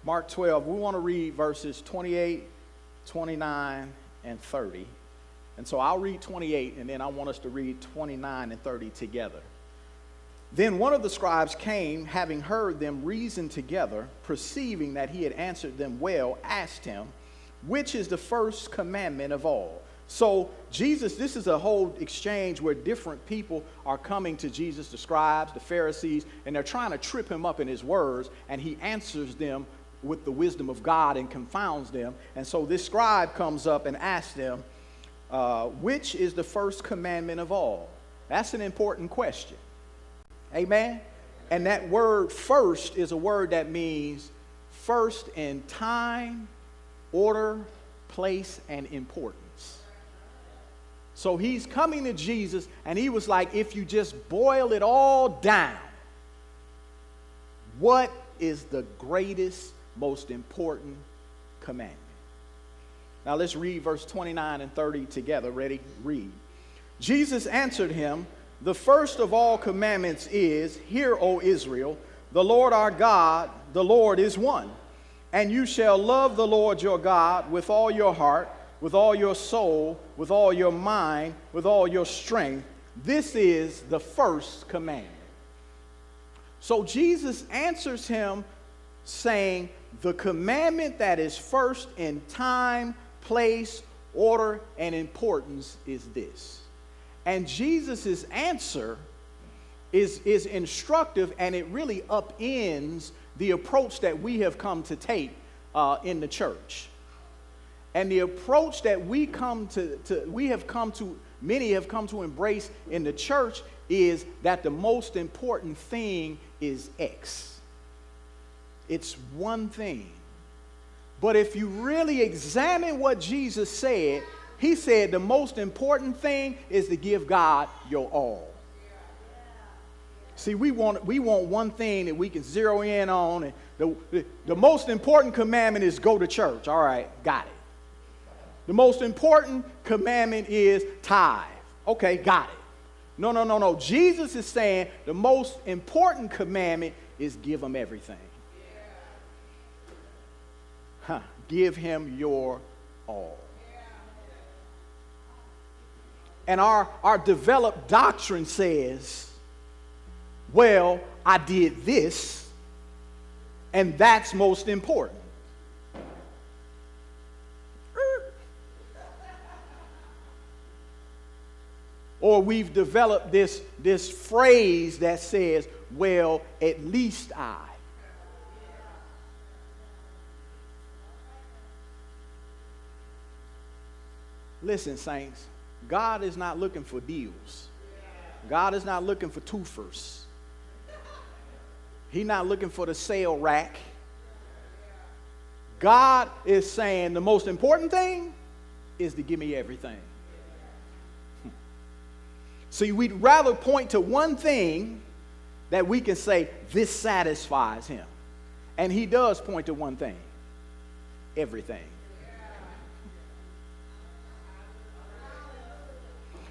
Mark 12, we want to read verses 28, 29, and 30. And so I'll read 28, and then I want us to read 29 and 30 together. Then one of the scribes came, having heard them reason together, perceiving that he had answered them well, asked him, which is the first commandment of all? So Jesus, this is a whole exchange where different people are coming to Jesus, the scribes, the Pharisees, and they're trying to trip him up in his words, and he answers them with the wisdom of God and confounds them. And so this scribe comes up and asks them, which is the first commandment of all? That's an important question. Amen? And that word first is a word that means first in time, order, place, and importance. So he's coming to Jesus, and he was like, if you just boil it all down, what is the greatest, most important commandment? Now let's read verse 29 and 30 together. Ready? Read. Jesus answered him, the first of all commandments is, hear, O Israel, the Lord our God, the Lord is one. And you shall love the Lord your God with all your heart, with all your soul, with all your mind, with all your strength. This is the first commandment. So Jesus answers him saying, the commandment that is first in time, place, order, and importance is this. And Jesus' answer is instructive, and it really upends the approach that we have come to take in the church. And the approach that many have come to embrace in the church is that the most important thing is X. It's one thing. But if you really examine what Jesus said, he said the most important thing is to give God your all. See, we want one thing that we can zero in on. And the most important commandment is go to church. All right, got it. The most important commandment is tithe. Okay, got it. No. Jesus is saying the most important commandment is give him everything. Give him your all. And our developed doctrine says, well, I did this, and that's most important. Or we've developed this phrase that says, well, at least I. Listen, saints, God is not looking for deals. God is not looking for twofers. He's not looking for the sale rack. God is saying the most important thing is to give me everything. See, we'd rather point to one thing that we can say, this satisfies him. And he does point to one thing, everything.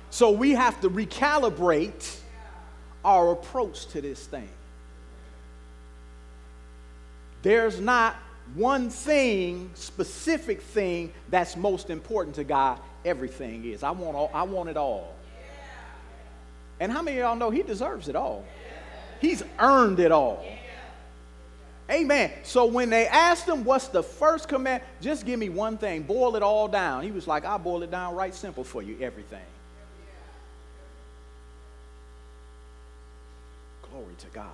So we have to recalibrate our approach to this thing. There's not one thing, specific thing that's most important to God. Everything is. I want it all. And how many of y'all know he deserves it all? He's earned it all. Amen. So when they asked him, what's the first command? Just give me one thing. Boil it all down. He was like, I'll boil it down right simple for you. Everything. Glory to God.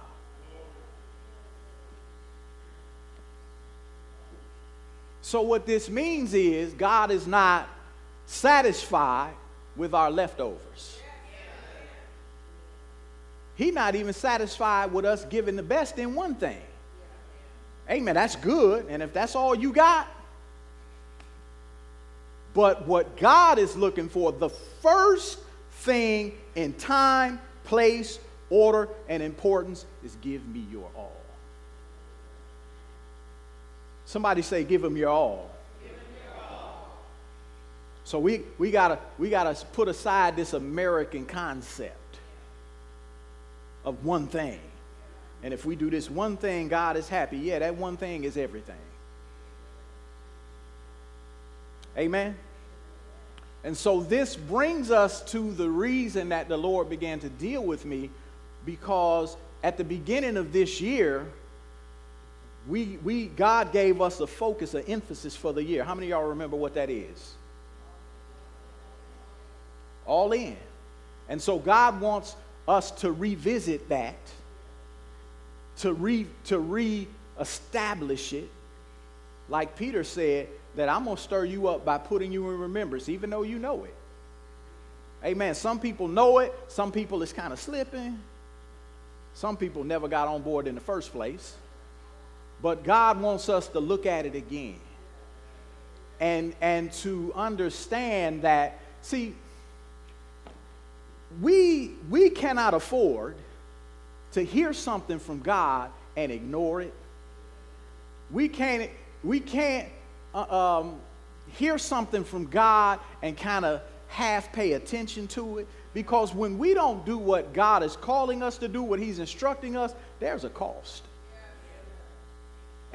So what this means is God is not satisfied with our leftovers. He's not even satisfied with us giving the best in one thing. Amen. That's good. And if that's all you got. But what God is looking for, the first thing in time, place, order, and importance is give me your all. Somebody say, give him your all. Give him your all. So we gotta put aside this American concept of one thing. And if we do this one thing, God is happy. Yeah, that one thing is everything. Amen? And so this brings us to the reason that the Lord began to deal with me, because at the beginning of this year, God gave us a focus, an emphasis for the year. How many of y'all remember what that is? All in. And so God wants us to revisit that, to re-establish it. Like Peter said, that I'm going to stir you up by putting you in remembrance, even though you know it. Amen. Some people know it. Some people it's kind of slipping. Some people never got on board in the first place. But God wants us to look at it again. And to understand that, see, we cannot afford to hear something from God and ignore it. We can't hear something from God and kind of half pay attention to it, because when we don't do what God is calling us to do, what he's instructing us, there's a cost.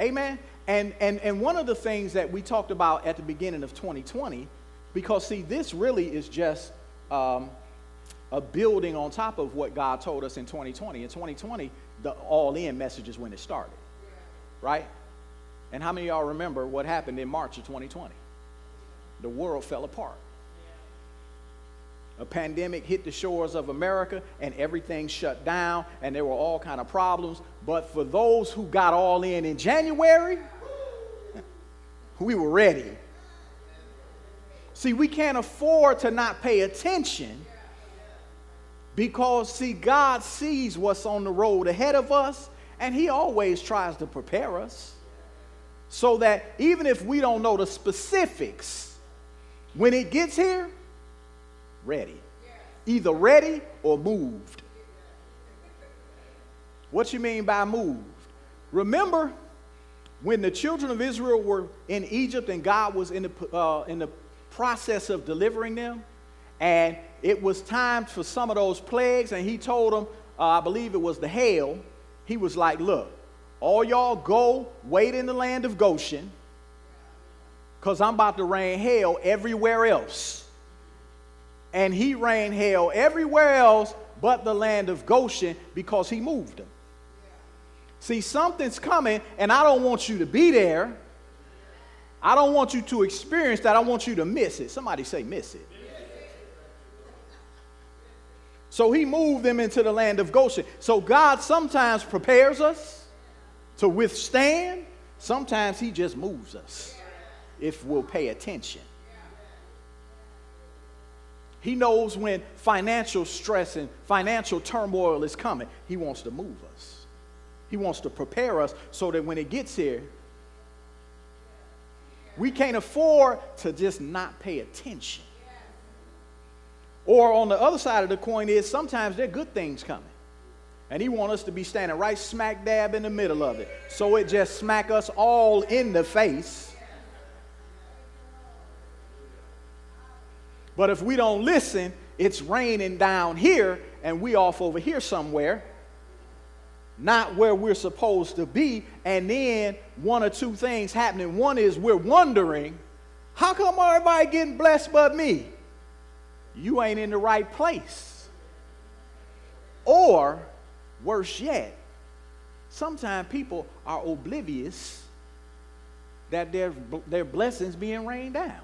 Amen. And one of the things that we talked about at the beginning of 2020, because see, this really is just a building on top of what God told us in 2020. In 2020, the all-in message is when it started, right? And how many of y'all remember what happened in March of 2020? The world fell apart. A pandemic hit the shores of America and everything shut down, and there were all kind of problems. But for those who got all in January, we were ready. See, we can't afford to not pay attention, because, see, God sees what's on the road ahead of us, and he always tries to prepare us so that even if we don't know the specifics, when it gets here, ready. Either ready or moved. What you mean by moved? Remember when the children of Israel were in Egypt and God was in the process of delivering them, and it was time for some of those plagues, and he told them, I believe it was the hail, he was like, look, all y'all go wait in the land of Goshen, because I'm about to rain hail everywhere else. And he rained hail everywhere else but the land of Goshen, because he moved them. See, something's coming, and I don't want you to be there. I don't want you to experience that. I want you to miss it. Somebody say miss it. So he moved them into the land of Goshen. So God sometimes prepares us to withstand. Sometimes he just moves us if we'll pay attention. He knows when financial stress and financial turmoil is coming. He wants to move us. He wants to prepare us so that when it gets here, we can't afford to just not pay attention. Or on the other side of the coin is sometimes there are good things coming. And he wants us to be standing right smack dab in the middle of it. So it just smack us all in the face. But if we don't listen, it's raining down here and we off over here somewhere, not where we're supposed to be. And then one or two things happening. One is we're wondering, how come everybody getting blessed but me? You ain't in the right place. Or worse yet, sometimes people are oblivious that their blessings being rained down.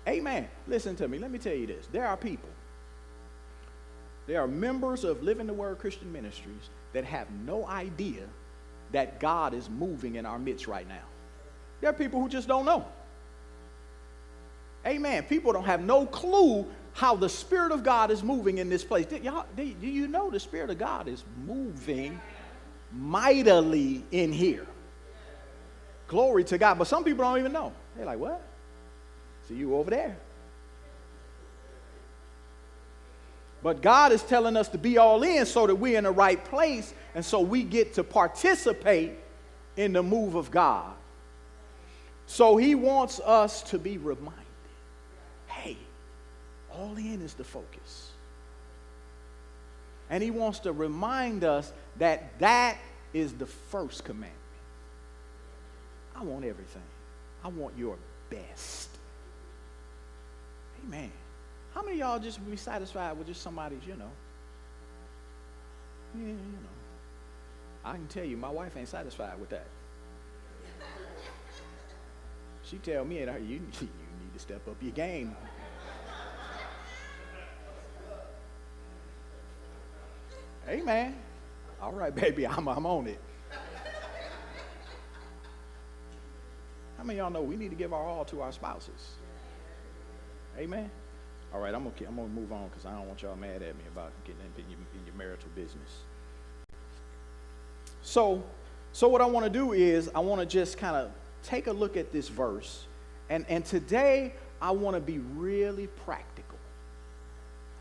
Amen. Listen to me. Let me tell you this. There are people, there are members of Living the Word Christian Ministries that have no idea that God is moving in our midst right now. There are people who just don't know. Amen. People don't have no clue how the Spirit of God is moving in this place. Do you know the Spirit of God is moving mightily in here? Glory to God. But some people don't even know. They're like, what? See you over there. But God is telling us to be all in so that we're in the right place, and so we get to participate in the move of God. So he wants us to be reminded, hey, all in is the focus. And he wants to remind us that that is the first commandment. I want everything. I want your best. Amen. How many of y'all just be satisfied with just somebody's, I can tell you, my wife ain't satisfied with that. She tell me, you need to step up your game. Amen. All right, baby, I'm on it. How many of y'all know we need to give our all to our spouses? Amen. All right, I'm gonna move on because I don't want y'all mad at me about getting in your marital business. So what I want to do is I want to just kind of take a look at this verse, and today I want to be really practical.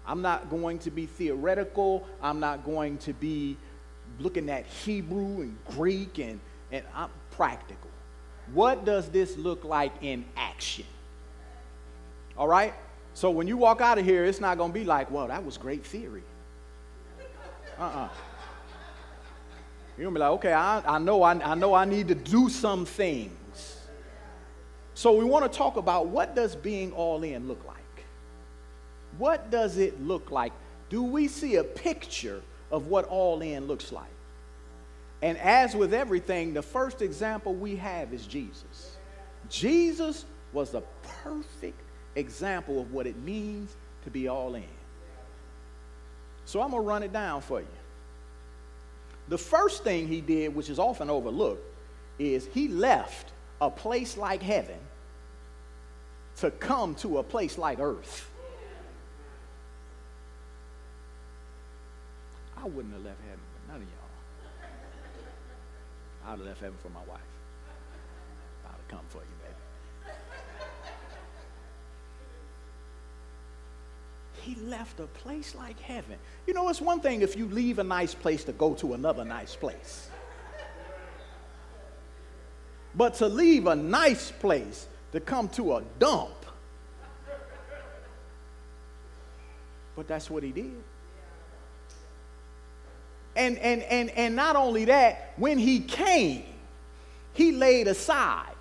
I'm not going to be theoretical. I'm not going to be looking at Hebrew and Greek, and I'm practical. What does this look like in action? All right? So when you walk out of here, it's not going to be like, well, that was great theory. You're going to be like, okay, I know I need to do some things. So we want to talk about, what does being all in look like? What does it look like? Do we see a picture of what all in looks like? And as with everything, the first example we have is Jesus. Jesus was a perfect example of what it means to be all in. So I'm going to run it down for you. The first thing he did, which is often overlooked, is he left a place like heaven to come to a place like earth. I wouldn't have left heaven for none of y'all. I'd have left heaven for my wife. I'd have come for you, baby. He left a place like heaven. You know, it's one thing if you leave a nice place to go to another nice place. But to leave a nice place to come to a dump. But that's what he did. And not only that, when he came, he laid aside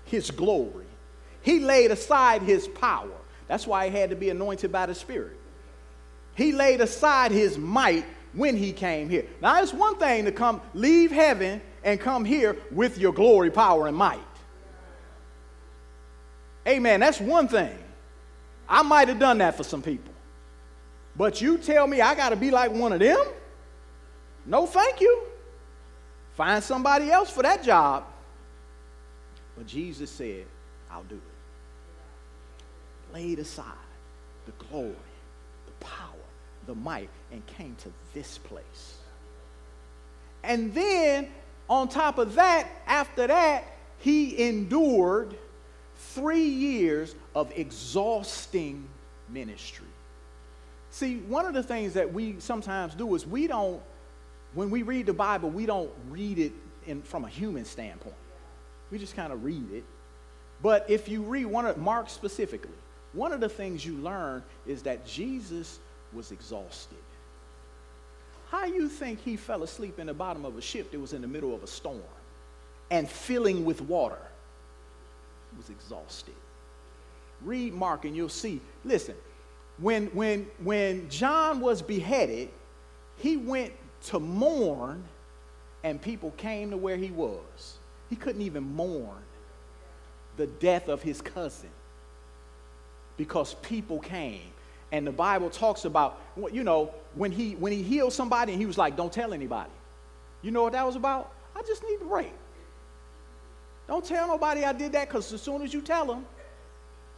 his glory. He laid aside his power. That's why he had to be anointed by the Spirit. He laid aside his might when he came here. Now, it's one thing to leave heaven and come here with your glory, power, and might. Amen. That's one thing. I might have done that for some people. But you tell me I got to be like one of them? No, thank you. Find somebody else for that job. But Jesus said, I'll do it. Laid aside the glory, the power, the might, and came to this place. And then, on top of that, after that, he endured 3 years of exhausting ministry. See, one of the things that we sometimes do is when we read the Bible, we don't read it from a human standpoint. We just kind of read it. But if you read Mark specifically, one of the things you learn is that Jesus was exhausted. How you think he fell asleep in the bottom of a ship that was in the middle of a storm and filling with water? He was exhausted. Read Mark and you'll see. Listen, when John was beheaded, he went to mourn, and people came to where he was. He couldn't even mourn the death of his cousin because people came. And the Bible talks about, when he healed somebody and he was like, don't tell anybody. You know what that was about? I just need to break. Don't tell nobody I did that, because as soon as you tell them,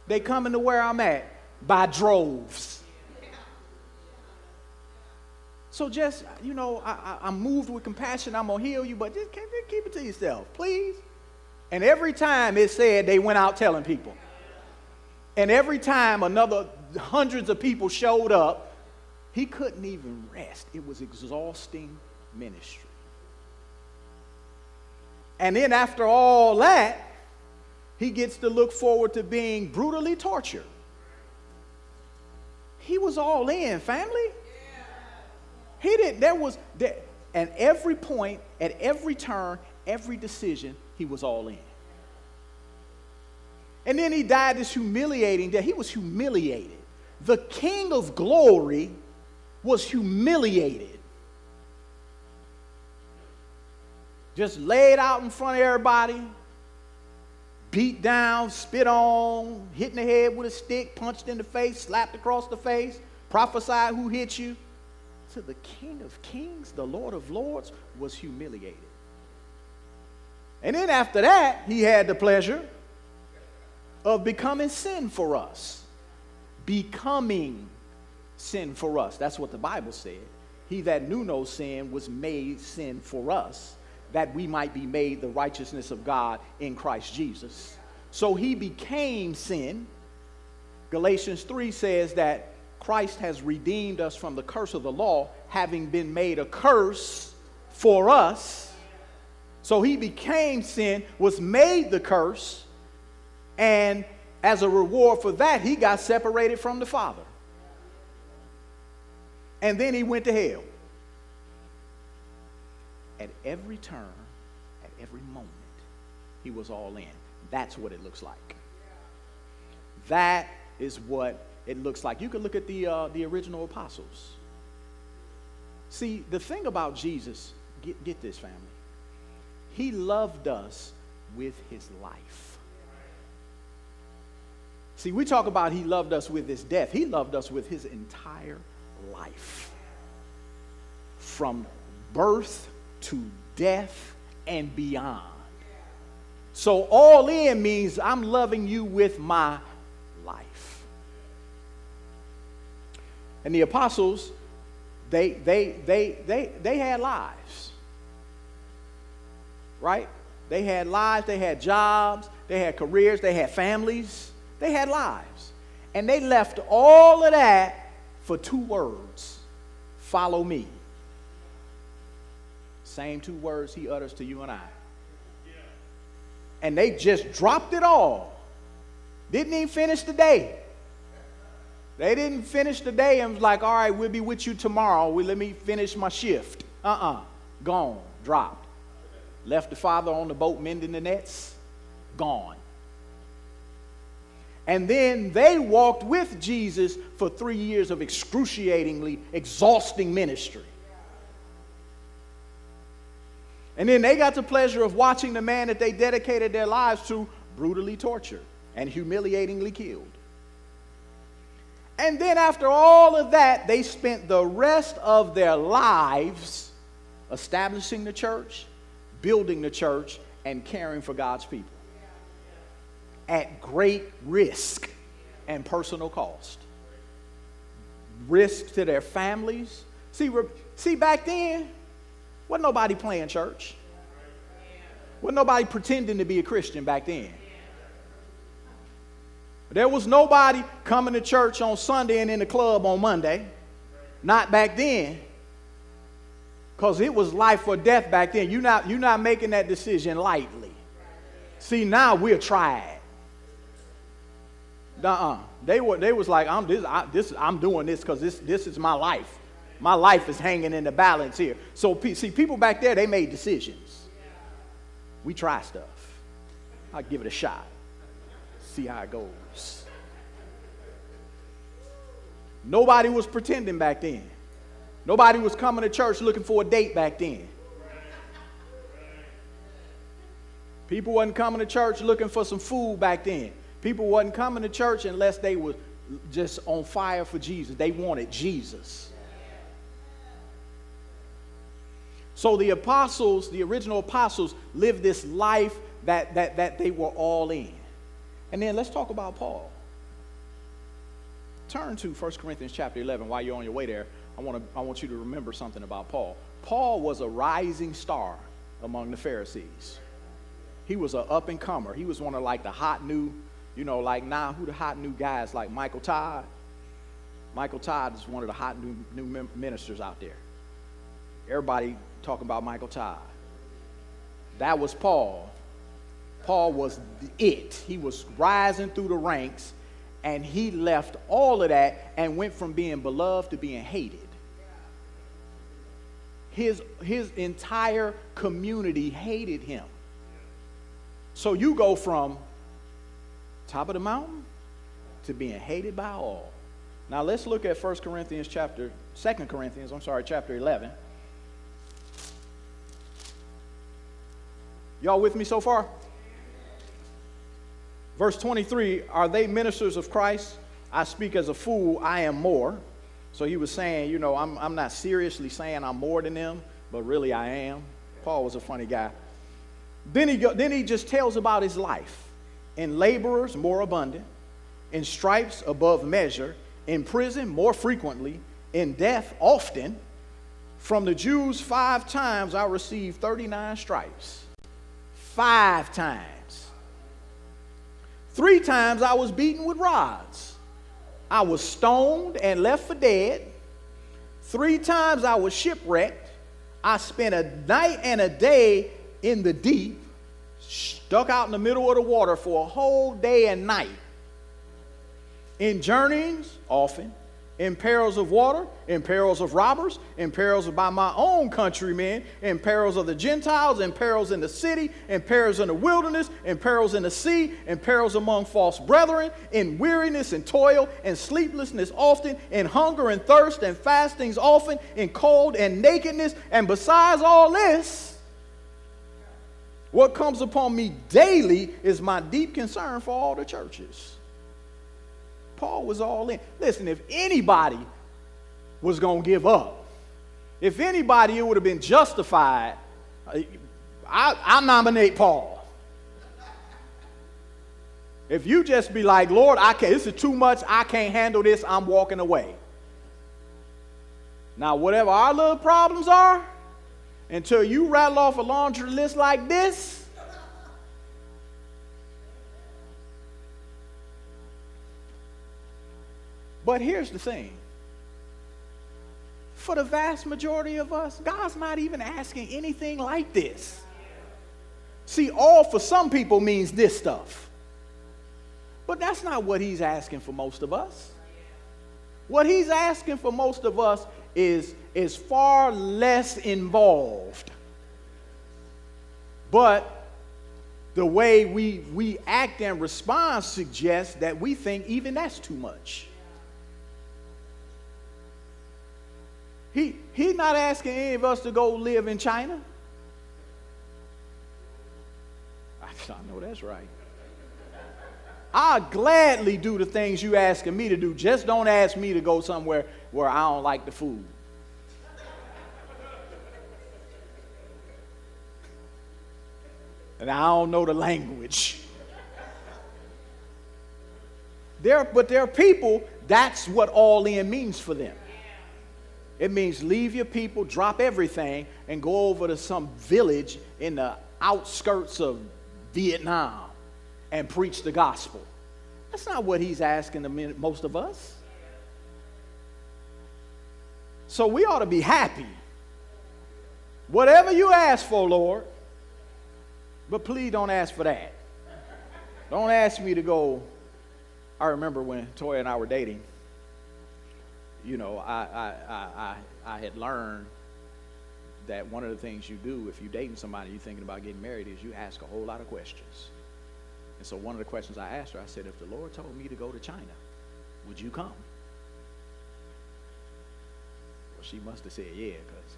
they come into where I'm at by droves. So just, I'm moved with compassion. I'm going to heal you, but just keep it to yourself, please. And every time it said they went out telling people. And every time another hundreds of people showed up, he couldn't even rest. It was exhausting ministry. And then after all that, he gets to look forward to being brutally tortured. He was all in, family. He didn't, and every point, at every turn, every decision, he was all in. And then he died this humiliating death. He was humiliated. The King of glory was humiliated. Just laid out in front of everybody, beat down, spit on, hit in the head with a stick, punched in the face, slapped across the face, prophesied who hit you. So the King of kings, the Lord of lords, was humiliated. And then after that, he had the pleasure of becoming sin for us. Becoming sin for us. That's what the Bible said. He that knew no sin was made sin for us, that we might be made the righteousness of God in Christ Jesus. So he became sin. Galatians 3 says that Christ has redeemed us from the curse of the law, having been made a curse for us. So he became sin, was made the curse, and as a reward for that, he got separated from the Father. And then he went to hell. At every turn, at every moment, he was all in. That's what it looks like. That is what it looks like. You can look at the original apostles. See, the thing about Jesus, get this, family. He loved us with his life. See, we talk about he loved us with his death. He loved us with his entire life. From birth to death and beyond. So all in means I'm loving you with my life. And the apostles, they had lives. Right? They had lives, they had jobs, they had careers, they had families, they had lives. And they left all of that for 2 words. Follow me. Same 2 words he utters to you and I. And they just dropped it all. Didn't even finish the day. They didn't finish the day and was like, all right, we'll be with you tomorrow. Let me finish my shift. Gone. Dropped. Left the father on the boat mending the nets. Gone. And then they walked with Jesus for 3 years of excruciatingly exhausting ministry. And then they got the pleasure of watching the man that they dedicated their lives to brutally tortured and humiliatingly killed. And then after all of that, they spent the rest of their lives establishing the church, building the church, and caring for God's people. At great risk and personal cost. Risk to their families. See, back then, wasn't nobody playing church. Wasn't nobody pretending to be a Christian back then. There was nobody coming to church on Sunday and in the club on Monday. Not back then. Because it was life or death back then. You're not making that decision lightly. See, now we're tried. They was like, I'm doing this because this is my life. My life is hanging in the balance here. So see, people back there, they made decisions. We try stuff. I'll give it a shot. See how it goes. Nobody was pretending back then. Nobody was coming to church looking for a date back then. People wasn't coming to church looking for some food back then. People wasn't coming to church unless they were just on fire for Jesus. They wanted Jesus. So the apostles, the original apostles, lived this life that they were all in. And then let's talk about Paul. Turn to 1 Corinthians chapter 11. While you're on your way there, I want you to remember something about Paul. Paul was a rising star among the Pharisees. He was an up-and-comer. He was one of like the hot new, who the hot new guys like Michael Todd? Michael Todd is one of the hot new ministers out there. Everybody talking about Michael Todd. That was Paul. Paul was it. He was rising through the ranks, and he left all of that and went from being beloved to being hated. his entire community hated him. So you go from top of the mountain to being hated by all. Now let's look at 2 Corinthians chapter 11. Y'all with me so far? Verse 23, are they ministers of Christ? I speak as a fool, I am more. So he was saying, you know, I'm not seriously saying I'm more than them, but really I am. Paul was a funny guy. Then he just tells about his life. In laborers, more abundant. In stripes, above measure. In prison, more frequently. In death, often. From the Jews, 5 times I received 39 stripes. 5 times. 3 times I was beaten with rods. I was stoned and left for dead. 3 times I was shipwrecked. I spent a night and a day in the deep, stuck out in the middle of the water for a whole day and night. In journeyings, often. In perils of water, in perils of robbers, in perils by my own countrymen, in perils of the Gentiles, in perils in the city, in perils in the wilderness, in perils in the sea, in perils among false brethren, in weariness and toil, and sleeplessness often, in hunger and thirst, and fastings often, in cold and nakedness, and besides all this, what comes upon me daily is my deep concern for all the churches. Paul was all in. Listen, if anybody was going to give up, if anybody, it would have been justified. I nominate Paul. If you just be like, Lord, I can't, this is too much, I can't handle this, I'm walking away. Now, whatever our little problems are, until you rattle off a laundry list like this, but here's the thing. For the vast majority of us, God's not even asking anything like this. See, all for some people means this stuff. But that's not what he's asking for most of us. What he's asking for most of us is far less involved. But the way we act and respond suggests that we think even that's too much. He's not asking any of us to go live in China. I know that's right. I'll gladly do the things you asking me to do. Just don't ask me to go somewhere where I don't like the food. And I don't know the language. But there are people, that's what all in means for them. It means leave your people, drop everything, and go over to some village in the outskirts of Vietnam and preach the gospel. That's not what he's asking most of us. So we ought to be happy. Whatever you ask for, Lord, but please don't ask for that. Don't ask me to go. I remember when Toya and I were dating. You know, I had learned that one of the things you do if you're dating somebody, you're thinking about getting married, is you ask a whole lot of questions. And so one of the questions I asked her, I said, if the Lord told me to go to China, would you come? Well, she must have said, yeah, because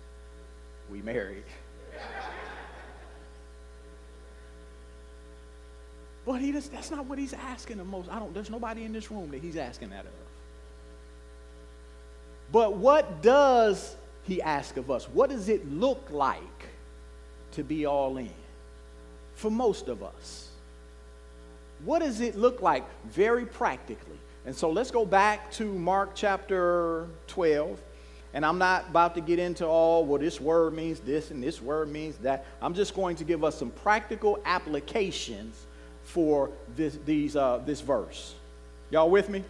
we married. But that's not what he's asking the most. There's nobody in this room that he's asking that of. But what does he ask of us? What does it look like to be all in? For most of us. What does it look like very practically? And so let's go back to Mark chapter 12. And I'm not about to get into well, this word means this and this word means that. I'm just going to give us some practical applications for this verse. Y'all with me?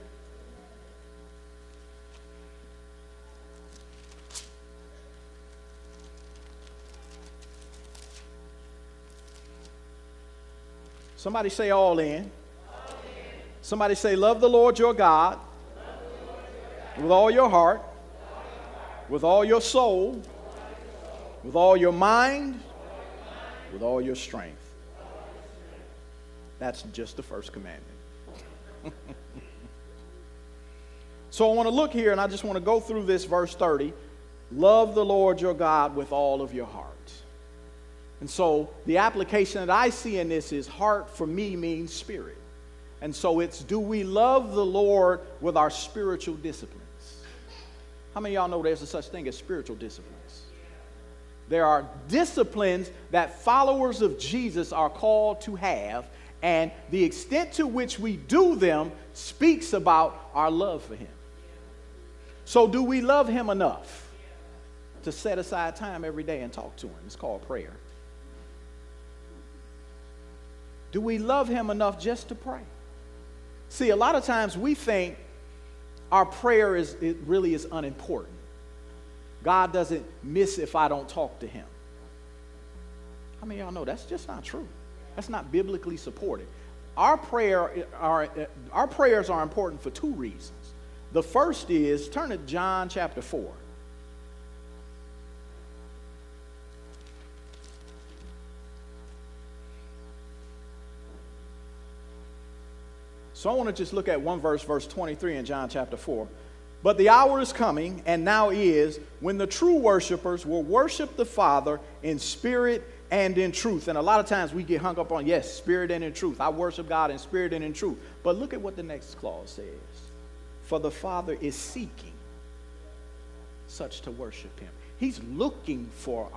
Somebody say all in. All in. Somebody say love the Lord your God, with all your heart, with all your soul, with all your mind, with all your strength. That's just the first commandment. So I want to look here, and I just want to go through this verse 30. Love the Lord your God with all of your heart. And so the application that I see in this is heart for me means spirit. And so it's, do we love the Lord with our spiritual disciplines? How many of y'all know there's a such thing as spiritual disciplines? There are disciplines that followers of Jesus are called to have, and the extent to which we do them speaks about our love for him. So do we love him enough to set aside time every day and talk to him? It's called prayer. Do we love him enough just to pray? See, a lot of times we think our prayer really is unimportant. God doesn't miss if I don't talk to him. How many of y'all know that's just not true? That's not biblically supported. Our prayers are important for two reasons. The first is, turn to John chapter 4. So I want to just look at one verse, verse 23 in John chapter 4. But the hour is coming, and now is, when the true worshipers will worship the Father in spirit and in truth. And a lot of times we get hung up on, yes, spirit and in truth. I worship God in spirit and in truth. But look at what the next clause says. For the Father is seeking such to worship him. He's looking for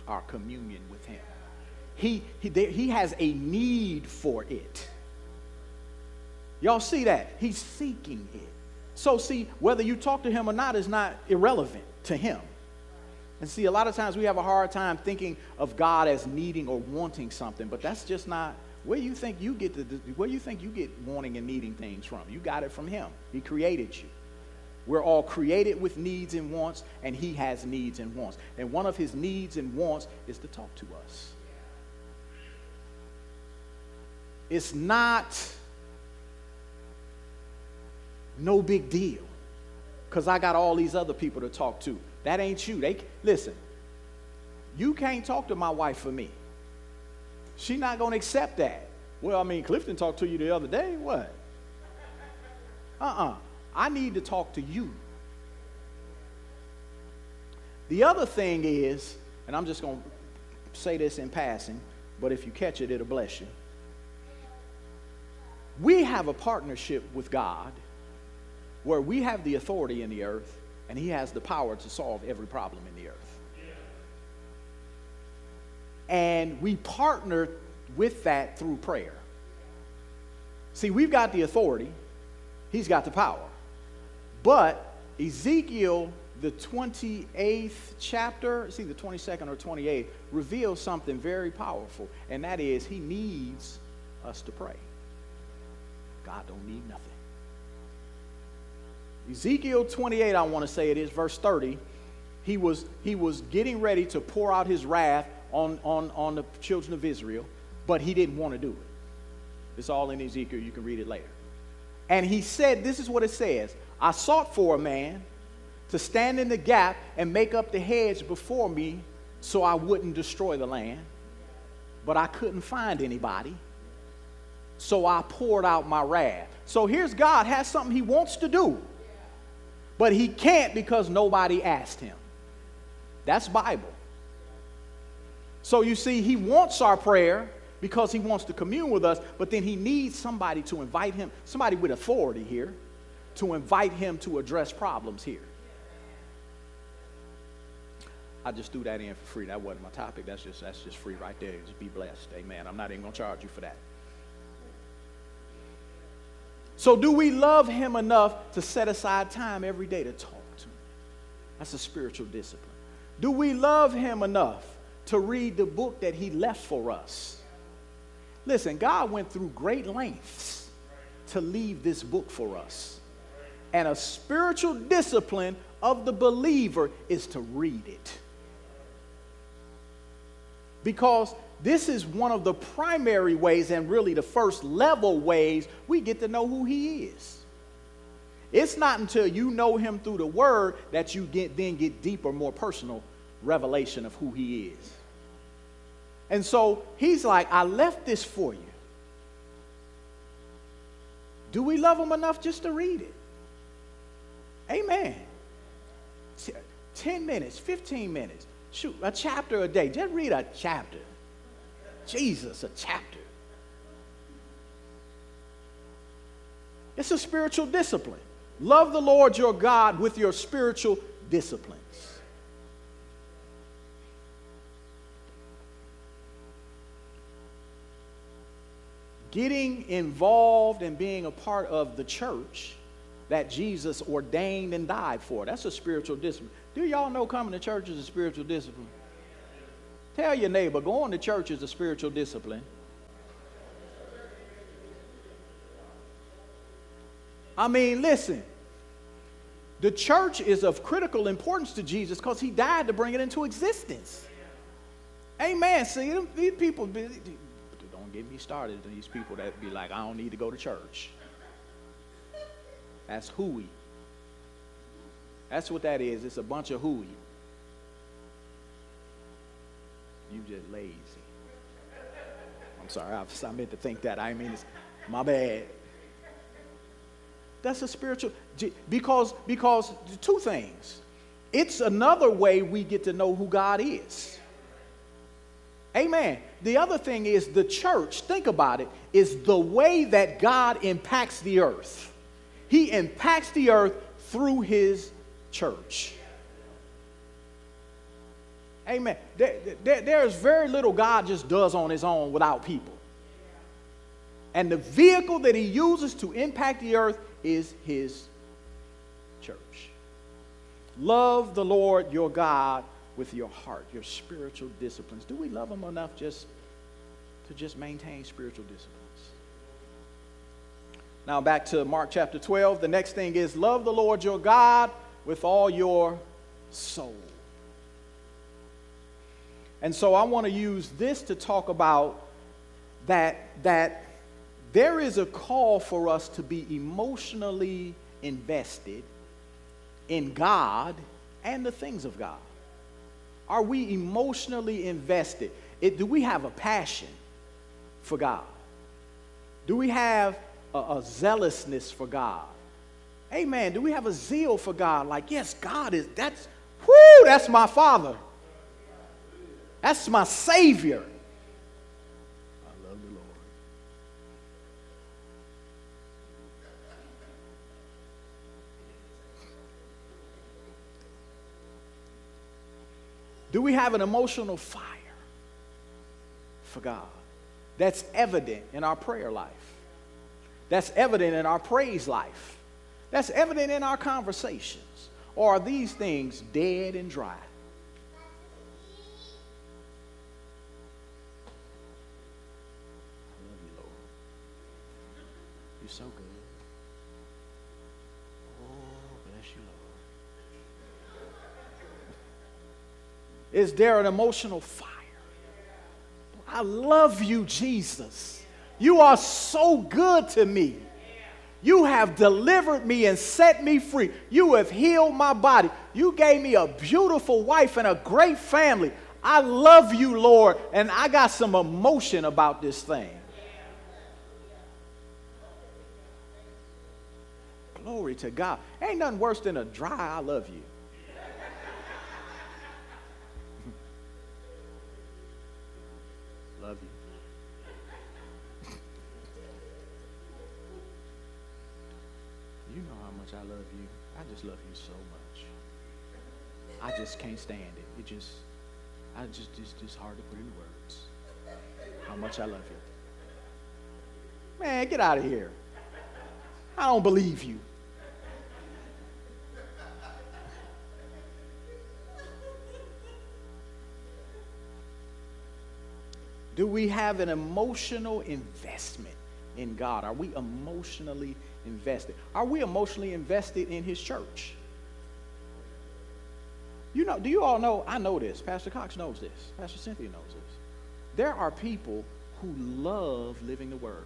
our communion with him. He has a need for it. Y'all see that? He's seeking it. So see, whether you talk to him or not is not irrelevant to him. And see, a lot of times we have a hard time thinking of God as needing or wanting something, but that's just not where you think you get wanting and needing things from. You got it from him. He created you. We're all created with needs and wants, and he has needs and wants. And one of his needs and wants is to talk to us. It's not no big deal because I got all these other people to talk to. That ain't you. Listen, you can't talk to my wife for me. She's not going to accept that. Well, I mean, Clifton talked to you the other day. What? I need to talk to you. The other thing is, and I'm just going to say this in passing, but if you catch it, it'll bless you. We have a partnership with God where we have the authority in the earth and he has the power to solve every problem in the earth. And we partner with that through prayer. See, we've got the authority. He's got the power. But Ezekiel, the 28th chapter, it's either 22nd or 28th, reveals something very powerful. And that is, he needs us to pray. God don't need nothing. Ezekiel 28, I want to say it is, verse 30. He was getting ready to pour out his wrath on the children of Israel, but he didn't want to do it. It's all in Ezekiel. You can read it later. And he said, this is what it says. I sought for a man to stand in the gap and make up the hedge before me so I wouldn't destroy the land. But I couldn't find anybody. So I poured out my wrath. So here's God has something he wants to do. But he can't because nobody asked him. That's Bible. So you see, he wants our prayer because he wants to commune with us, but then he needs somebody to invite him, somebody with authority here, to invite him to address problems here. I just threw that in for free. That wasn't my topic. That's just free right there. Just be blessed. Amen. I'm not even going to charge you for that. So do we love him enough to set aside time every day to talk to him? That's a spiritual discipline. Do we love him enough to read the book that he left for us? Listen, God went through great lengths to leave this book for us. And a spiritual discipline of the believer is to read it. Because this is one of the primary ways, and really the first level ways, we get to know who he is. It's not until you know him through the word that you then get deeper, more personal revelation of who he is. And so he's like, I left this for you. Do we love him enough just to read it? Amen. 10 minutes, 15 minutes. Shoot, a chapter a day. Just read a chapter. Jesus, a chapter. It's a spiritual discipline. Love the Lord your God with your spiritual disciplines. Getting involved and being a part of the church that Jesus ordained and died for. That's a spiritual discipline. Do y'all know coming to church is a spiritual discipline? Tell your neighbor, going to church is a spiritual discipline. I mean, listen. The church is of critical importance to Jesus because he died to bring it into existence. Amen. See, these people, don't get me started. These people that be like, I don't need to go to church. That's hooey. That's what that is. It's a bunch of hooey. You just lazy. I'm sorry. I meant to think that. I mean, it's my bad. That's a spiritual, because two things. It's another way we get to know who God is. Amen. The other thing is the church, think about it, is the way that God impacts the earth. He impacts the earth through his church. Amen. There's very little God just does on his own without people. And the vehicle that he uses to impact the earth is his church. Love the Lord your God with your heart, your spiritual disciplines. Do we love him enough to maintain spiritual disciplines? Now back to Mark chapter 12. The next thing is love the Lord your God with all your soul. And so I want to use this to talk about that there is a call for us to be emotionally invested in God and the things of God. Are we emotionally invested? Do we have a passion for God? Do we have a zealousness for God? Amen. Do we have a zeal for God? Like, yes, God is, that's my Father. That's my Savior. I love the Lord. Do we have an emotional fire for God? That's evident in our prayer life. That's evident in our praise life. That's evident in our conversations. Or are these things dead and dry? I love you, Lord. You're so good. Oh, bless you, Lord. Is there an emotional fire? I love you, Jesus. You are so good to me. You have delivered me and set me free. You have healed my body. You gave me a beautiful wife and a great family. I love you, Lord, and I got some emotion about this thing. Glory to God. Ain't nothing worse than a dry I love you. Love you. You know how much I love you. I just love you so much. I just can't stand it. It's just hard to put into words. How much I love you. Man, get out of here. I don't believe you. Do we have an emotional investment in God? Are we emotionally invested? Are we emotionally invested in his church? You know, do you all know, I know this, Pastor Cox knows this, Pastor Cynthia knows this. There are people who love living the word,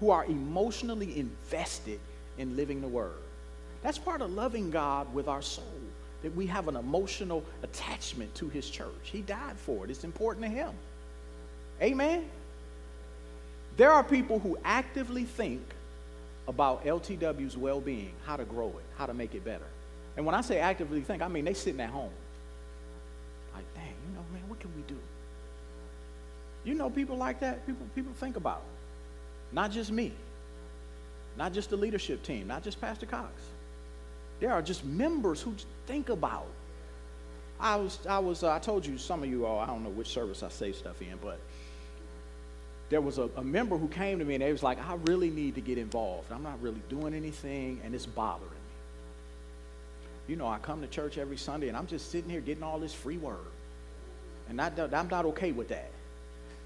who are emotionally invested in living the word. That's part of loving God with our soul. that we have an emotional attachment to his church. He died for it. It's important to him. Amen? There are people who actively think about LTW's well-being, how to grow it, how to make it better. And when I say actively think, I mean they sitting at home. Like, dang, man, what can we do? You know people like that? People think about it. Not just me. Not just the leadership team. Not just Pastor Cox. There are just members who think about. I told you, some of you all, I don't know which service I say stuff in, but there was a member who came to me and they was like, I really need to get involved. I'm not really doing anything and it's bothering me. You know, I come to church every Sunday and I'm just sitting here getting all this free word. And I'm not okay with that.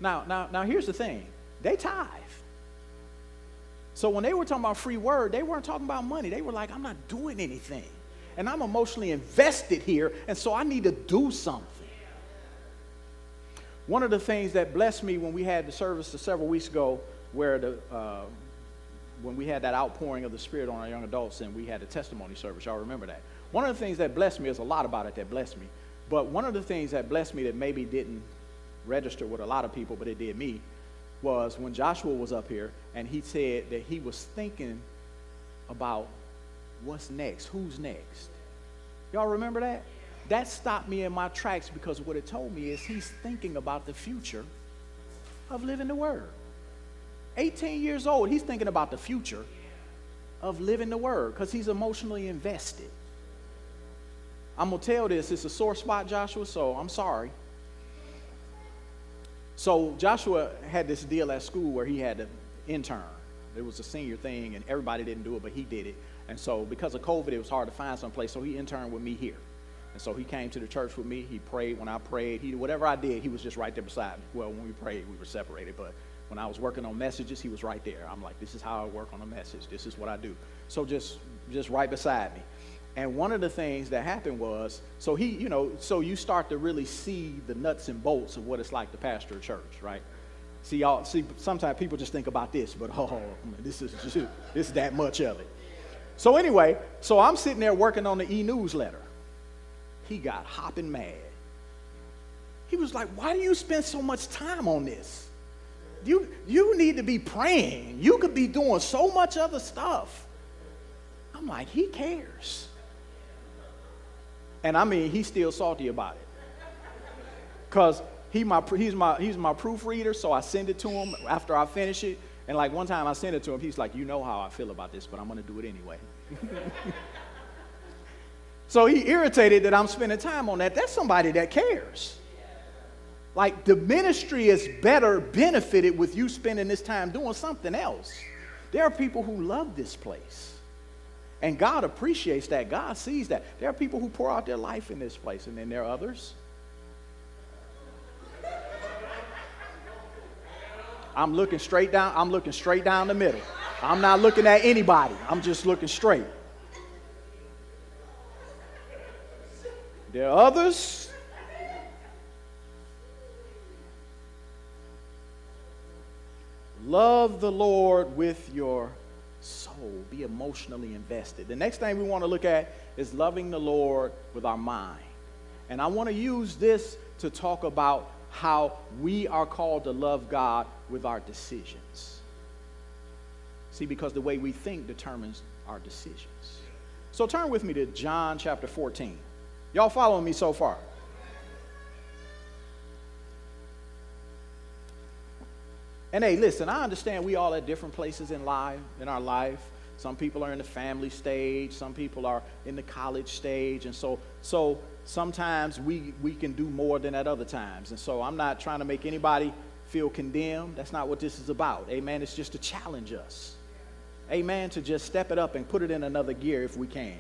Now here's the thing. They tithe. So when they were talking about free word, they weren't talking about money. They were like, I'm not doing anything. And I'm emotionally invested here, and so I need to do something. One of the things that blessed me when we had the service several weeks ago, where when we had that outpouring of the Spirit on our young adults and we had the testimony service, y'all remember that? One of the things that blessed me, there's a lot about it that blessed me, but one of the things that blessed me that maybe didn't register with a lot of people, but it did me, was when Joshua was up here and he said that he was thinking about what's next, who's next. Y'all remember that? That stopped me in my tracks because what it told me is he's thinking about the future of living the word. 18 years old, he's thinking about the future of living the word because he's emotionally invested. I'm going to tell this, it's a sore spot, Joshua, so I'm sorry. So Joshua had this deal at school where he had to intern. It was a senior thing, and everybody didn't do it, but he did it. And so because of COVID, it was hard to find someplace, so he interned with me here. And so he came to the church with me. He prayed when I prayed. Whatever I did, he was just right there beside me. Well, when we prayed, we were separated, but when I was working on messages, he was right there. I'm like, this is how I work on a message. This is what I do. So just right beside me. And one of the things that happened was, so you start to really see the nuts and bolts of what it's like to pastor a church, right? See, sometimes people just think about this, but this is that much of it. So anyway, so I'm sitting there working on the e-newsletter. He got hopping mad. He was like, why do you spend so much time on this? You need to be praying. You could be doing so much other stuff. I'm like, he cares. And I mean, he's still salty about it. Because he's my proofreader, so I send it to him after I finish it. And like one time I sent it to him, he's like, you know how I feel about this, but I'm going to do it anyway. So he irritated that I'm spending time on that. That's somebody that cares. Like the ministry is better benefited with you spending this time doing something else. There are people who love this place. And God appreciates that. God sees that. There are people who pour out their life in this place, and then there are others. I'm looking straight down the middle. I'm not looking at anybody. I'm just looking straight. There are others. Love the Lord with your soul. Be emotionally invested. The next thing we want to look at is loving the Lord with our mind. And I want to use this to talk about how we are called to love God with our decisions. See, because the way we think determines our decisions. So turn with me to John chapter 14. Y'all following me so far? And hey, listen, I understand we all at different places in our life. Some people are in the family stage. Some people are in the college stage. And so sometimes we can do more than at other times. And so I'm not trying to make anybody feel condemned. That's not what this is about. Amen. It's just to challenge us. Amen. To just step it up and put it in another gear if we can.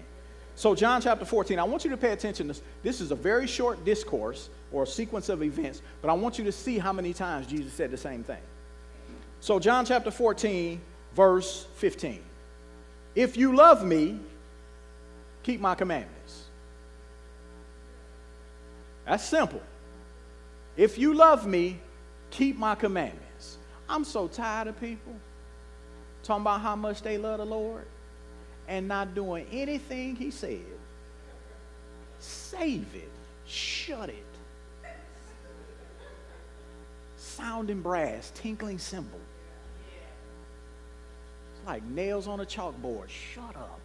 So John chapter 14, I want you to pay attention. This is a very short discourse or a sequence of events, but I want you to see how many times Jesus said the same thing. So John chapter 14, verse 15. If you love me, keep my commandments. That's simple. If you love me, keep my commandments. I'm so tired of people talking about how much they love the Lord and not doing anything he said. save it, shut it. Sounding brass, tinkling cymbal. It's like nails on a chalkboard. Shut up.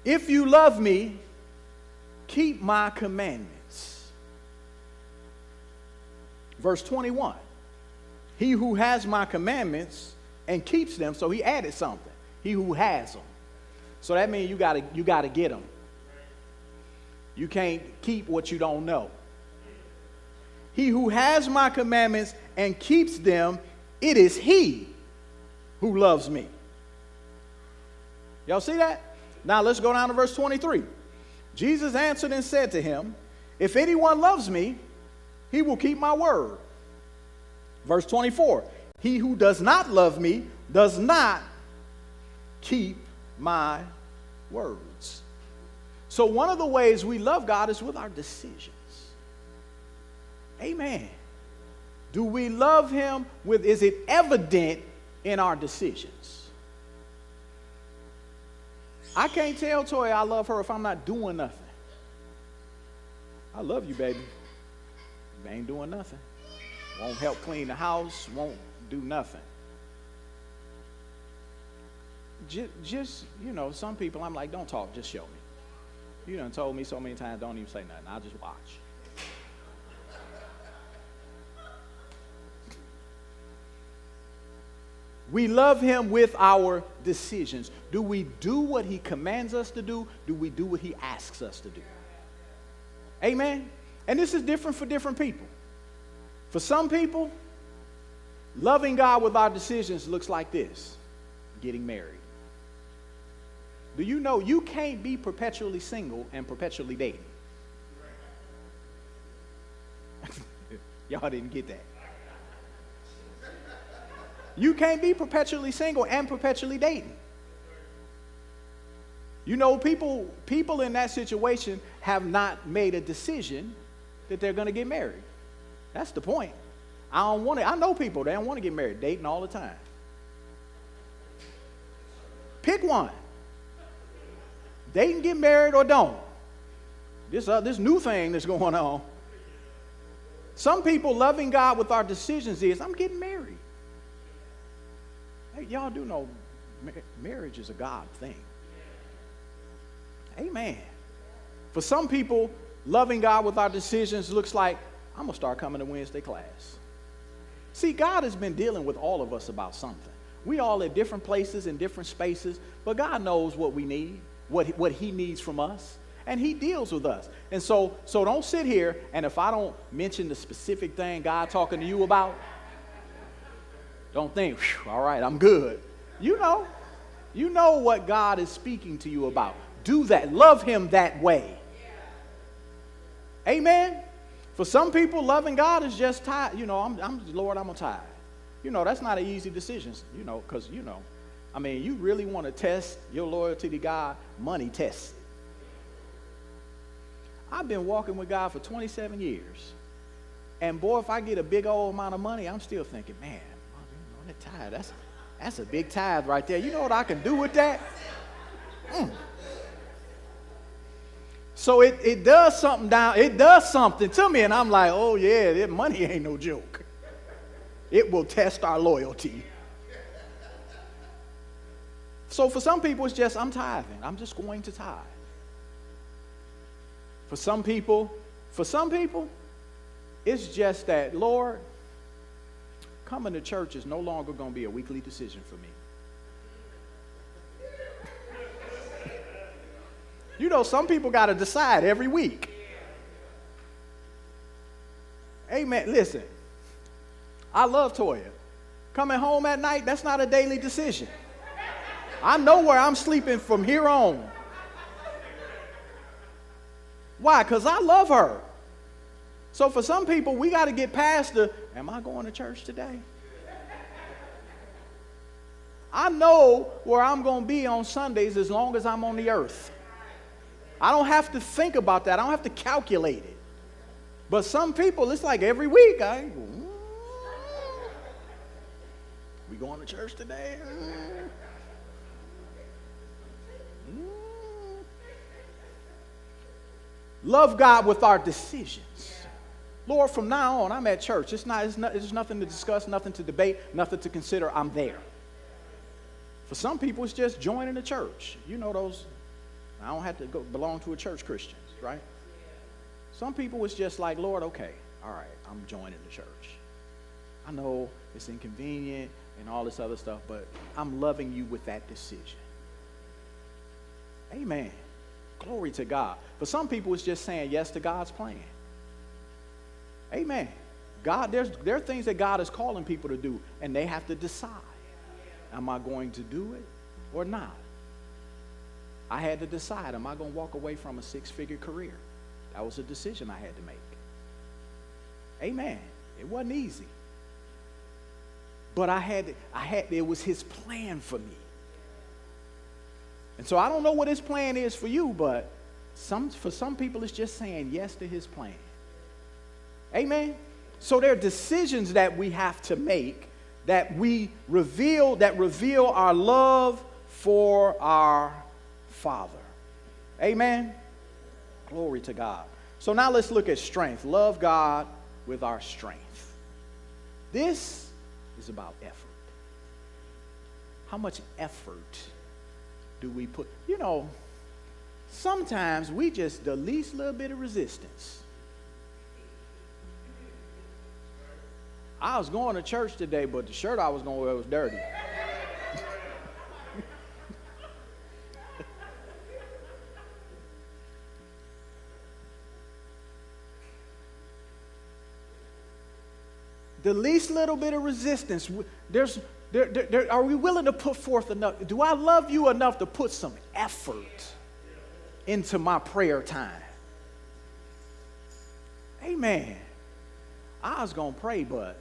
If you love me, keep my commandments. Verse 21. He who has my commandments and keeps them, so he added something. He who has them. So that means you gotta get them. You can't keep what you don't know. He who has my commandments and keeps them, it is he who loves me. Y'all see that? Now let's go down to verse 23. Jesus answered and said to him, if anyone loves me, he will keep my word. Verse 24. He who does not love me does not keep my words. So one of the ways we love God is with our decisions. Amen. Do we love him with, is it evident in our decisions? I can't tell Toya I love her if I'm not doing nothing. I love you, baby. You ain't doing nothing. Won't help clean the house, won't do nothing. Just, some people I'm like, don't talk, just show me. You done told me so many times, don't even say nothing. I'll just watch. We love him with our decisions. Do we do what he commands us to do? Do we do what he asks us to do? Amen? And this is different for different people. For some people, loving God with our decisions looks like this: getting married. Do you know you can't be perpetually single and perpetually dating? Y'all didn't get that. You can't be perpetually single and perpetually dating. People in that situation have not made a decision that they're going to get married. That's the point. I know people, they don't want to get married, dating all the time. Pick one. Date and get married or don't. This new thing that's going on. Some people loving God with our decisions is, I'm getting married. Hey, y'all do know marriage is a God thing. Amen. For some people, loving God with our decisions looks like, I'm going to start coming to Wednesday class. See, God has been dealing with all of us about something. We all at different places in different spaces, but God knows what we need, what he needs from us, and he deals with us. And so don't sit here, and if I don't mention the specific thing God talking to you about, don't think, all right, I'm good. You know what God is speaking to you about. Do that. Love him that way. Amen. For some people, loving God is just tired. Lord, I'm a tithe. That's not an easy decision, because, you really want to test your loyalty to God, money tests it. I've been walking with God for 27 years. And boy, if I get a big old amount of money, I'm still thinking, man, that tithe, that's a big tithe right there. You know what I can do with that? So it does something to me, and I'm like, oh yeah, that money ain't no joke. It will test our loyalty. So for some people, it's just, I'm tithing. I'm just going to tithe. For some people, it's just that, Lord, coming to church is no longer going to be a weekly decision for me. Some people got to decide every week. Amen. Listen, I love Toya. Coming home at night, that's not a daily decision. I know where I'm sleeping from here on. Why? Because I love her. So for some people, we got to get past am I going to church today? I know where I'm going to be on Sundays as long as I'm on the earth. I don't have to think about that. I don't have to calculate it. But some people, it's like every week, we going to church today? Love God with our decisions. Lord, from now on, I'm at church. It's nothing to discuss, nothing to debate, nothing to consider. I'm there. For some people, it's just joining the church. You know those, I don't have to belong to a church Christians, right? Some people, it's just like, Lord, okay, all right, I'm joining the church. I know it's inconvenient and all this other stuff, but I'm loving you with that decision. Amen. Glory to God. For some people, it's just saying yes to God's plan. Amen. God, there are things that God is calling people to do, and they have to decide. Am I going to do it or not? I had to decide, am I going to walk away from a 6-figure career? That was a decision I had to make. Amen. It wasn't easy. But it was his plan for me. And so I don't know what his plan is for you, but for some people it's just saying yes to his plan. Amen. So there are decisions that we have to make that reveal our love for our Father. Amen. Glory to God. So now let's look at strength. Love God with our strength. This is about effort. How much effort do we put? You know, sometimes we just the least little bit of resistance. I was going to church today, but the shirt I was going to wear was dirty. The least little bit of resistance. Are we willing to put forth enough? Do I love you enough to put some effort into my prayer time? Amen. I was going to pray, but,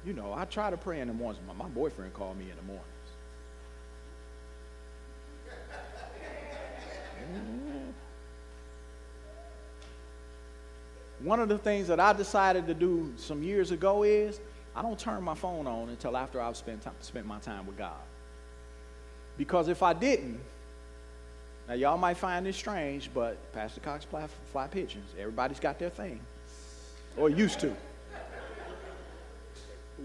you know, I try to pray in the mornings. My boyfriend called me in the mornings. One of the things that I decided to do some years ago is I don't turn my phone on until after I've spent my time with God. Because if I didn't, now y'all might find this strange, but Pastor Cox fly pigeons. Everybody's got their thing, or used to.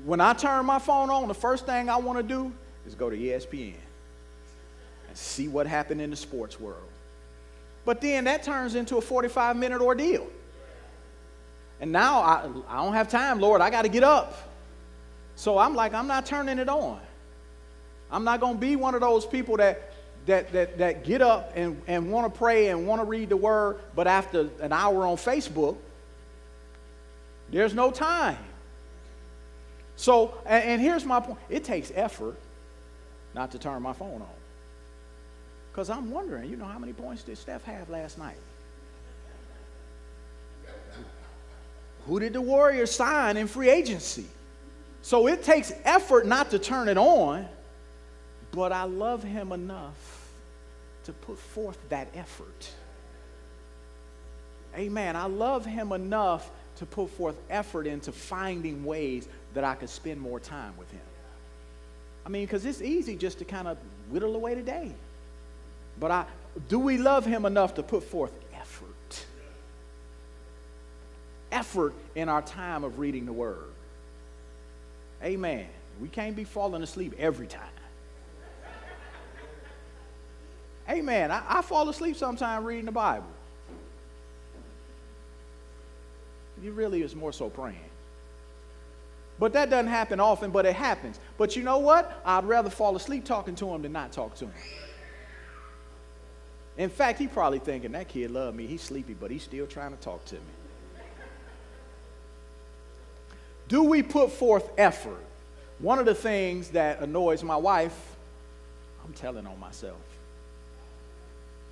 When I turn my phone on, the first thing I want to do is go to ESPN and see what happened in the sports world. But then that turns into a 45-minute ordeal. And now I don't have time, Lord. I got to get up. So I'm like, I'm not turning it on. I'm not going to be one of those people that get up and want to pray and want to read the word, but after an hour on Facebook, there's no time. So, and here's my point. It takes effort not to turn my phone on. Because I'm wondering, you know, how many points did Steph have last night? Who did the Warriors sign in free agency? So it takes effort not to turn it on, but I love him enough to put forth that effort. Amen. I love him enough to put forth effort into finding ways that I could spend more time with him. I mean, because it's easy just to kind of whittle away the day. But do we love him enough to put forth effort? Effort in our time of reading the word. Amen. We can't be falling asleep every time. Amen. I fall asleep sometime reading the Bible. It really is more so praying. But that doesn't happen often, but it happens. But you know what? I'd rather fall asleep talking to him than not talk to him. In fact, he probably thinking, that kid love me. He's sleepy, but he's still trying to talk to me. Do we put forth effort? One of the things that annoys my wife, I'm telling on myself,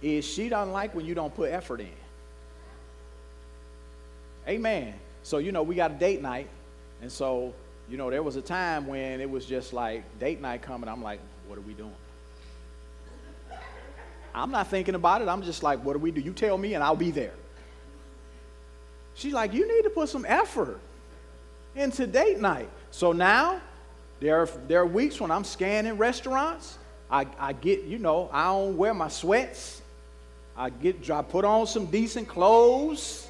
is she doesn't like when you don't put effort in. Amen. So, you know, we got a date night. And so, you know, there was a time when it was just like date night coming. I'm like, what are we doing? I'm not thinking about it. I'm just like, what do we do? You tell me and I'll be there. She's like, you need to put some effort into date night. So now there are weeks when I'm scanning restaurants. I get, you know, I don't wear my sweats. I put on some decent clothes.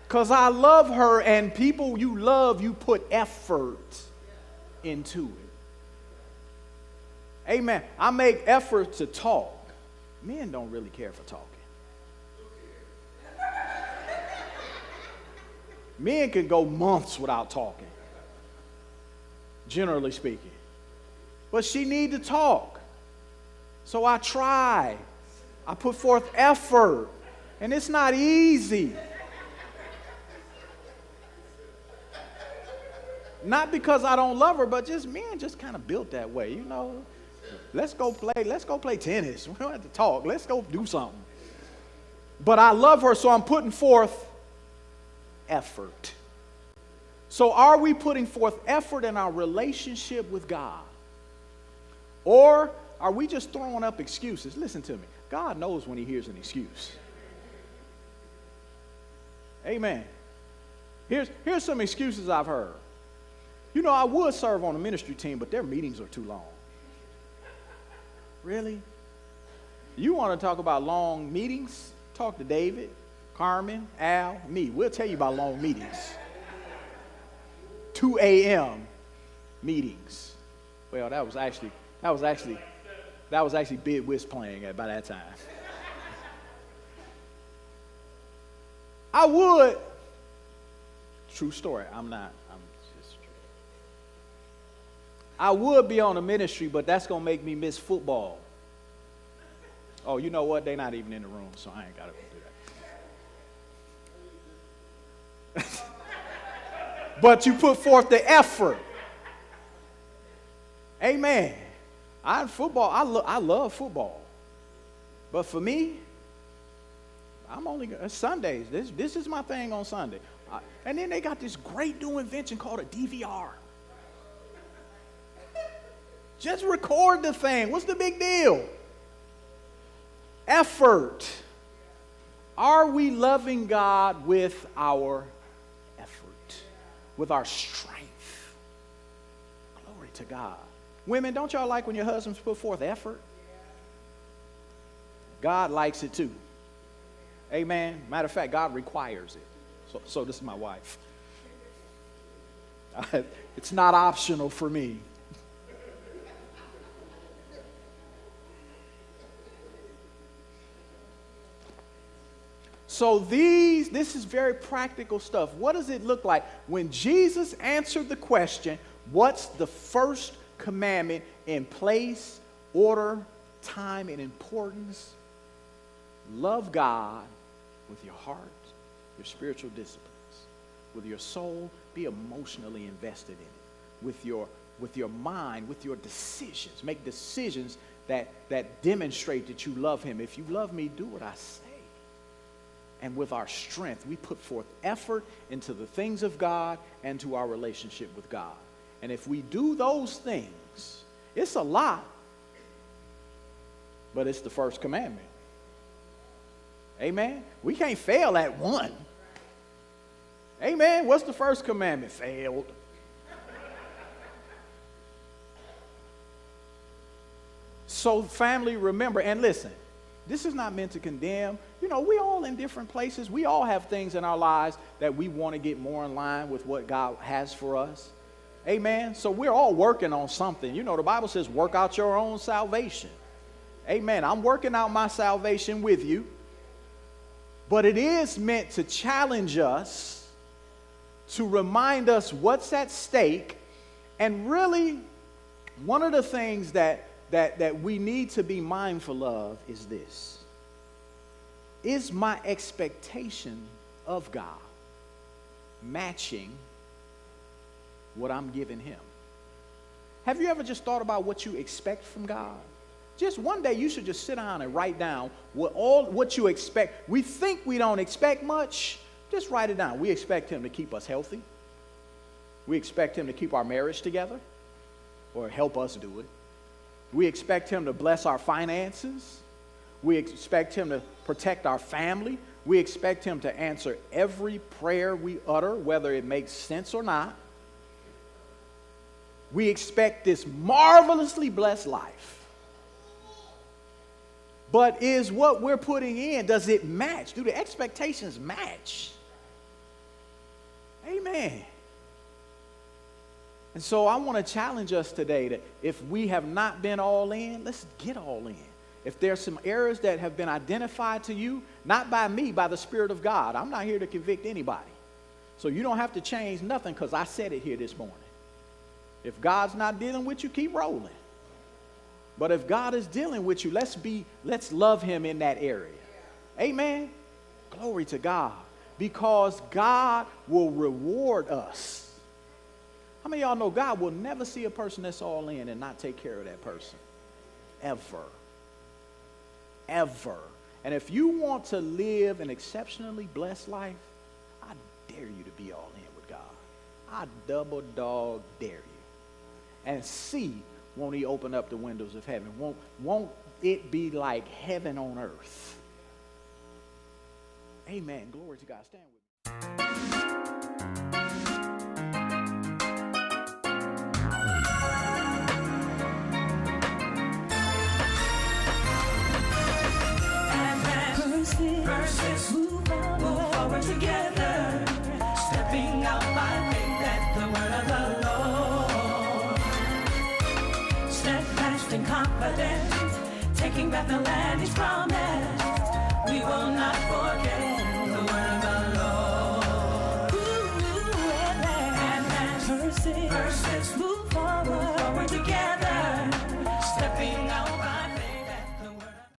Because I love her, and people you love, you put effort into it. Amen. I make effort to talk. Men don't really care for talking. Men can go months without talking, generally speaking. But she need to talk. So I try. I put forth effort. And it's not easy. Not because I don't love her, but just men just kind of built that way, you know. Let's go play tennis. We don't have to talk. Let's go do something. But I love her, so I'm putting forth effort. So are we putting forth effort in our relationship with God? Or are we just throwing up excuses? Listen to me. God knows when he hears an excuse. Amen. Here's some excuses I've heard. You know, I would serve on a ministry team, but their meetings are too long. Really? You want to talk about long meetings? Talk to David, Carmen, Al, me. We'll tell you about long meetings. 2 a.m. meetings. Well, that was actually Bid Whist playing by that time. I would. True story. I would be on a ministry, but that's going to make me miss football. Oh, you know what? They're not even in the room, so I ain't got to do that. But you put forth the effort. Amen. I love football. But for me, I'm only Sundays. This is my thing on Sunday. And then they got this great new invention called a DVR. Just record the thing. What's the big deal? Effort. Are we loving God with our effort? With our strength? Glory to God. Women, don't y'all like when your husbands put forth effort? God likes it too. Amen. Matter of fact, God requires it. So this is my wife. It's not optional for me. So this is very practical stuff. What does it look like? When Jesus answered the question, what's the first commandment in place, order, time, and importance? Love God with your heart, your spiritual disciplines. With your soul, be emotionally invested in it. With your mind, with your decisions. Make decisions that demonstrate that you love him. If you love me, do what I say. And with our strength, we put forth effort into the things of God and to our relationship with God. And if we do those things, it's a lot, but it's the first commandment. Amen? We can't fail at one. Amen? What's the first commandment? Failed. So family, remember, and listen, this is not meant to condemn. You know, we all in different places. We all have things in our lives that we want to get more in line with what God has for us. Amen. So we're all working on something. You know, the Bible says work out your own salvation. Amen. I'm working out my salvation with you. But it is meant to challenge us, to remind us what's at stake. And really, one of the things that we need to be mindful of is this. Is my expectation of God matching what I'm giving him? Have you ever just thought about what you expect from God? Just one day you should just sit down and write down what you expect. We think we don't expect much. Just write it down. We expect him to keep us healthy. We expect him to keep our marriage together or help us do it. We expect him to bless our finances. We expect him to protect our family. We expect him to answer every prayer we utter, whether it makes sense or not. We expect this marvelously blessed life. But is what we're putting in, does it match? Do the expectations match? Amen. And so I want to challenge us today that if we have not been all in, let's get all in. If there's some errors that have been identified to you, not by me, by the Spirit of God, I'm not here to convict anybody. So you don't have to change nothing because I said it here this morning. If God's not dealing with you, keep rolling. But if God is dealing with you, let's love him in that area. Amen. Glory to God. Because God will reward us. How many of y'all know God will never see a person that's all in and not take care of that person? Ever. Ever. And if you want to live an exceptionally blessed life, I dare you to be all in with God. I double dog dare you. And see, won't he open up the windows of heaven? Won't it be like heaven on earth? Amen. Glory to God. Stand with me. Versus move forward together, stepping out by faith at the word of the Lord, steadfast and confident, taking back the land He's promised.